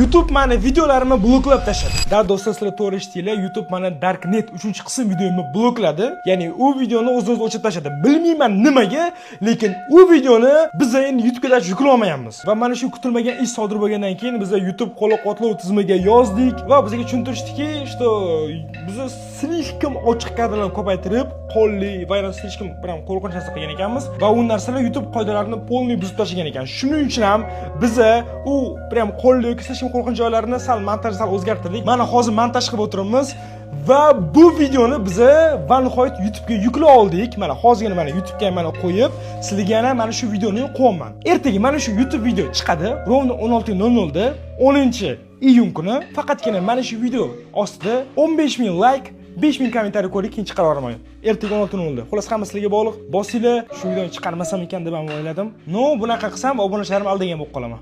YouTube meni videolarimni bloklab tashladi. Da do'stlar, sizlar to'g'ri eshitdinglar. YouTube meni Darknet 3-qism videomni blokladi. Ya'ni u videoni o'z-o'zi o'chirib tashladi. Bilmayman nimaga, lekin u videoni biz endi YouTube'ga yuklamayapmiz. Va mana shu kutilmagan ish sodir bo'lgandan keyin biz YouTube qo'llab-quvvatlov tizimiga yozdik va bizga tushuntirishdiki, что biz слишком ochiq kadrlarni ko'paytirib, qonli va слишком bilan qo'rqinch narsa qilgan ekanmiz va u narsalar YouTube qoidalarini polniy buzib tashlagan ekan. Shuning uchun ham biz u prям qonli yoki слишком qo'rqinch joylarini sal o'zgartirdik. Mana hozir montaj qilib o'tiribmiz va bu videoni biz va nihoyat YouTube'ga yuklab oldik. Mana hozirgina mana YouTube'ga mana qo'yib, sizlarga yana mana shu videoni qo'yaman. Ertaga mana shu YouTube video chiqadi. Rovno 16:00 da 10-iyun kuni faqatgina mana shu video ostida 15000 like, 5000 kommentariy qo'yib keyin chiqaraman. Ertaga 16:00 da. Xullas hammasi sizlarga bog'liq. Bosinglar, shu videoni chiqarmasam ekan deb ham o'yladim. No, bunaqa qilsam obunachilarim aldagan bo'lib qolaman.